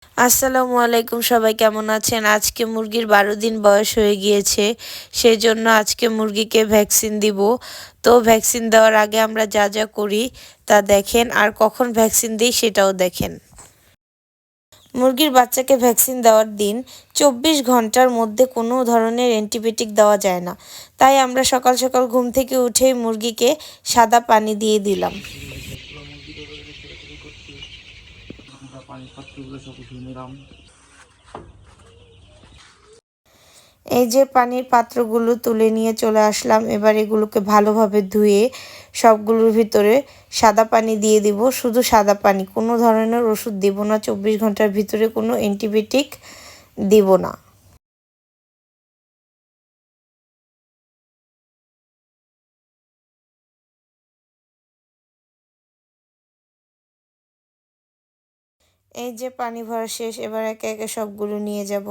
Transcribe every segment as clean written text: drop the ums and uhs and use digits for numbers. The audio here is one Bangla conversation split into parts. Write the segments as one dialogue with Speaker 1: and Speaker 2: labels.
Speaker 1: আসসালামু আলাইকুম, সবাই কেমন আছেন? আজকে মুরগির 12 দিন বয়স হয়ে গিয়েছে, সেই জন্য আজকে মুরগিকে ভ্যাকসিন দিব। তো ভ্যাকসিন দেওয়ার আগে আমরা যা যা করি তা দেখেন, আর কখন ভ্যাকসিন দিই সেটাও দেখেন। মুরগির বাচ্চাকে ভ্যাকসিন দেওয়ার দিন 24 ঘন্টার মধ্যে কোনো ধরনের অ্যান্টিবায়োটিক দেওয়া যায় না। তাই আমরা সকাল সকাল ঘুম থেকে উঠেই মুরগিকে সাদা পানি দিয়ে দিলাম। এই যে পানির পাত্রগুলো তুলে নিয়ে চলে আসলাম। এবার এগুলোকে ভালোভাবে ধুয়ে সবগুলোর ভিতরে সাদা পানি দিয়ে দিব। শুধু সাদা পানি, কোনো ধরনের ওষুধ দিব না। 24 ঘন্টার ভিতরে কোনো অ্যান্টিবায়োটিক দিব না। এই যে পানি ভরা শেষ, এবার একে একে সবগুলো নিয়ে যাব।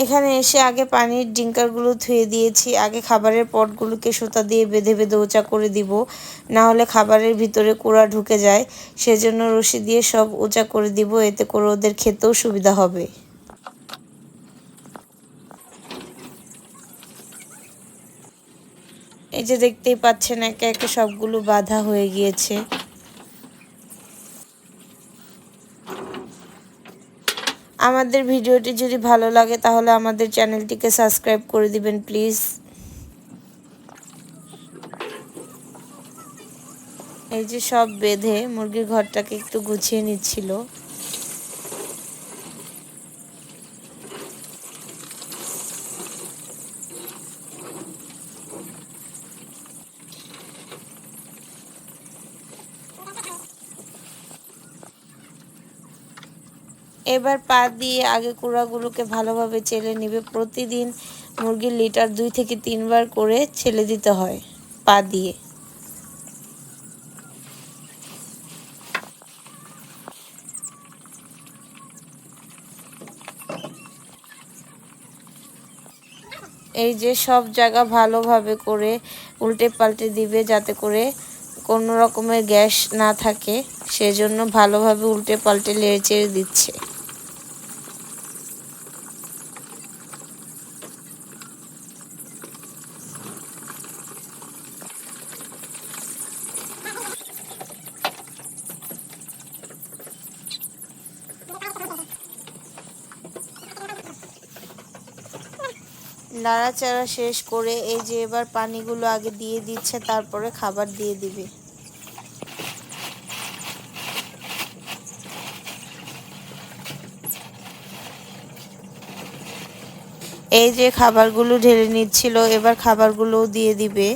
Speaker 1: এখানে এসে আগে পানির ড্রিঙ্কারগুলো ধুয়ে দিয়েছি। আগে খাবারের পটগুলোকে সুতা দিয়ে বেঁধে বেঁধে উঁচা করে দিব, না হলে খাবারের ভিতরে কুড়া ঢুকে যায়। সেজন্য রশি দিয়ে সব উঁচা করে দিব, এতে করে ওদের খেতেও সুবিধা হবে। এই যে দেখতেই পাচ্ছেন একে একে সবগুলো বাঁধা হয়ে গিয়েছে। আমাদের ভিডিওটি যদি ভালো লাগে তাহলে আমাদের চ্যানেলটিকে সাবস্ক্রাইব করে দিবেন প্লিজ। এই যে সব বেঁধে মুরগির ঘরটাকে একটু গুছিয়ে নিচ্ছিল। এবার পা দিয়ে আগে কুড়াগুলোকে ভালোভাবে চেলে নেবে। প্রতিদিন মুরগির লিটার 2 থেকে 3 বার করে ছেলে দিতে হয় পা দিয়ে। এই যে সব জায়গা ভালোভাবে করে উল্টে পাল্টে দিবে, যাতে করে কোনো রকমের গ্যাস না থাকে। সেজন্য ভালোভাবে উল্টে পাল্টে নেড়ে চেড়ে দিচ্ছে। নাড়াচাড়া শেষ করে এই যে এবার পানিগুলো আগে দিয়ে দিচ্ছে, তারপরে খাবার দিয়ে দিবে। এই যে খাবারগুলো ঢেলে নিচ্ছিল, এবার খাবারগুলোও দিয়ে দিবে।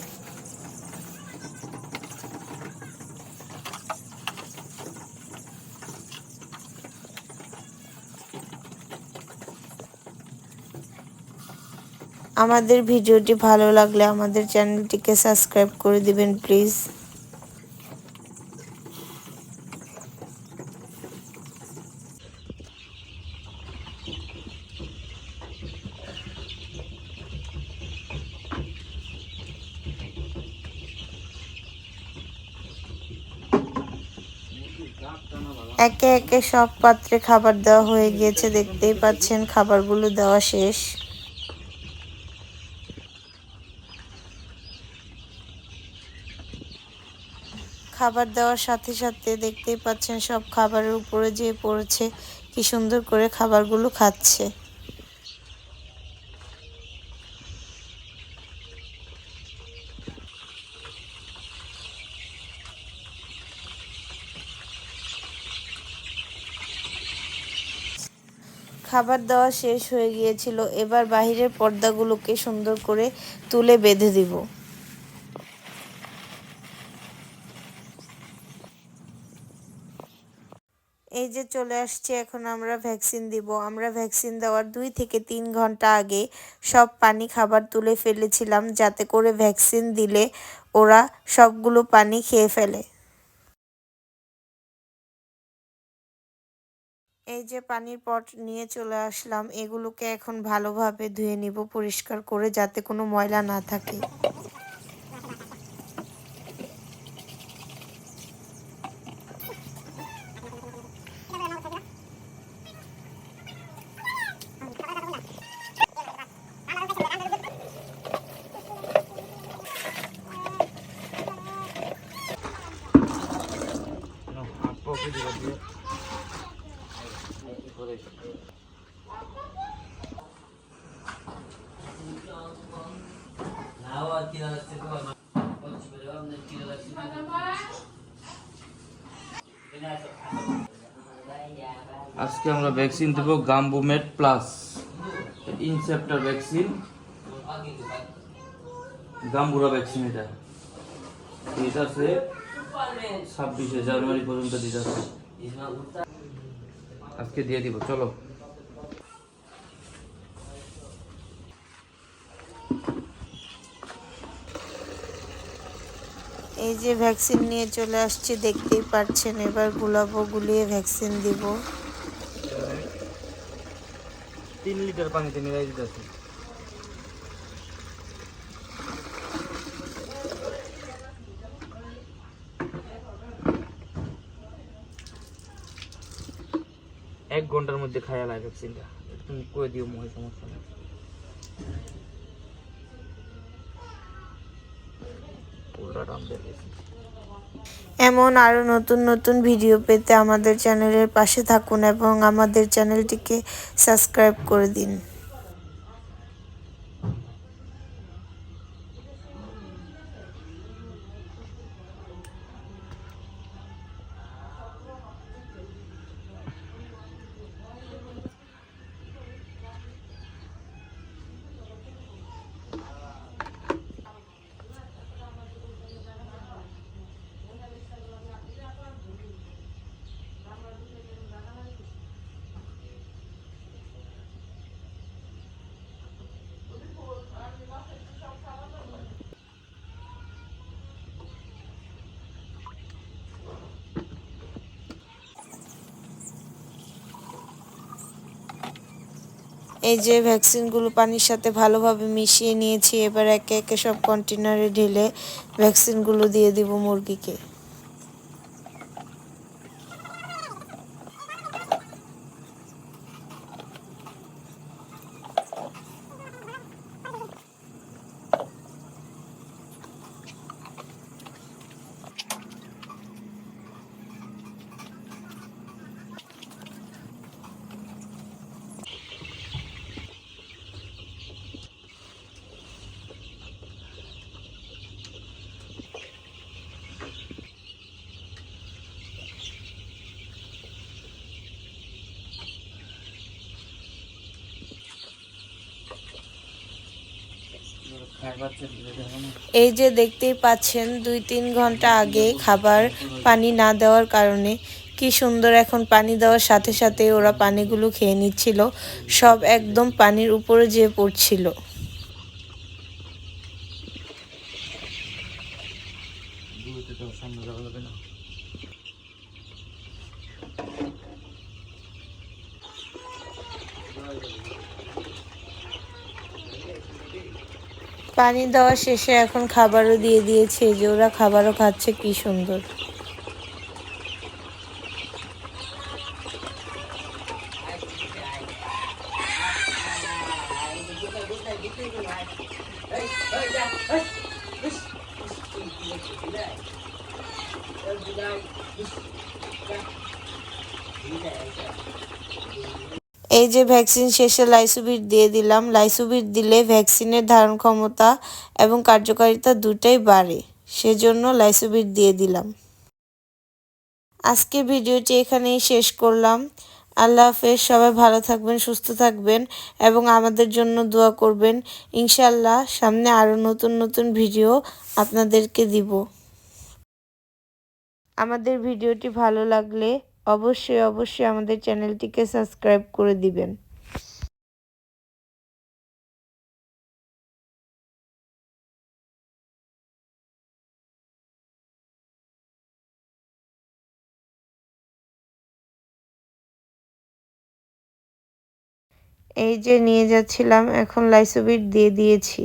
Speaker 1: আমাদের ভিডিওটি ভালো লাগলে আমাদের চ্যানেলটিকে সাবস্ক্রাইব করে দিবেন প্লিজ। একে একে সব পাত্রে খাবার দেওয়া হয়ে গিয়েছে, দেখতেই পাচ্ছেন খাবারগুলো দেওয়া শেষ। খাবার দেওয়ার সাথে সাথে দেখতেই পাচ্ছেন সব খাবারের উপরে যে পড়েছে, কি সুন্দর করে খাবারগুলো খাচ্ছে। খাবার দেওয়া শেষ হয়ে গিয়েছিল, এবার বাহিরের পর্দাগুলোকে সুন্দর করে তুলে বেঁধে দিব। এই যে চলে আসছে, এখন আমরা ভ্যাকসিন দিব। আমরা ভ্যাকসিন দেওয়ার 2 থেকে 3 ঘন্টা আগে সব পানি খাবার তুলে ফেলেছিলাম, যাতে করে ভ্যাকসিন দিলে ওরা সবগুলো পানি খেয়ে ফেলে। এই যে পানির পট নিয়ে চলে আসলাম, এগুলোকে এখন ভালোভাবে ধুয়ে নিব পরিষ্কার করে, যাতে কোনো ময়লা না থাকে।
Speaker 2: আজকে আমরা ভ্যাকসিন দেব গাম্বুমেট প্লাস ইনসেপ্টার ভ্যাকসিন, গাম্বুরা ভ্যাকসিন। এটা আছে 26শে জানুয়ারি পর্যন্ত দিতে আছে। আজকে দিয়ে দিব, চলো।
Speaker 1: এই যে ভ্যাকসিন নিয়ে চলে আসছি, দেখতেই পাচ্ছেন। এবার গুলিয়ে ভ্যাকসিন দিব।
Speaker 2: 3 লিটার পানিতে মিলাই দিতেছি। এক ঘন্টার মধ্যে খাইয়া লাগে ভ্যাকসিনটা। তুমি কই দিও, মনে সমস্যা নেই।
Speaker 1: এমন আরো নতুন নতুন ভিডিও পেতে আমাদের চ্যানেলের পাশে থাকুন এবং আমাদের চ্যানেলটিকে সাবস্ক্রাইব করে দিন। এই যে ভ্যাকসিনগুলো পানির সাথে ভালোভাবে মিশিয়ে নিয়েছি। এবার একে একে সব কন্টেনারে ঢেলে ভ্যাকসিনগুলো দিয়ে দিব মুরগিকে। এই যে দেখতেই পাচ্ছেন, 2-3 ঘন্টা আগে খাবার পানি না দেওয়ার কারণে কি সুন্দর এখন পানি দেওয়ার সাথে সাথে ওরা পানিগুলো খেয়ে নিচ্ছিল। সব একদম পানির উপরে যেয়ে পড়ছিল। পানি দেওয়া শেষে এখন খাবারও দিয়ে দিয়েছে, যে ওরা খাবারও খাচ্ছে, কি সুন্দর। এই যে ভ্যাকসিন শেষে লাইসোভির দিয়ে দিলাম। লাইসোভির দিলে ভ্যাকসিনের ধারণ ক্ষমতা এবং কার্যকারিতা দুটাই বাড়ে, সেজন্য লাইসোভির দিয়ে দিলাম। আজকে ভিডিওটি এখানেই শেষ করলাম। আল্লাহ হাফেজ। সবাই ভালো থাকবেন, সুস্থ থাকবেন এবং আমাদের জন্য দোয়া করবেন। ইনশাআল্লাহ সামনে আরও নতুন নতুন ভিডিও আপনাদেরকে দিব। আমাদের ভিডিওটি ভালো লাগলে অবশ্যই আমাদের চ্যানেলটিকে সাবস্ক্রাইব করে দিবেন। এই যে নিয়ে যাচ্ছিলাম, এখন লাইসোভিট দিয়ে দিয়েছি।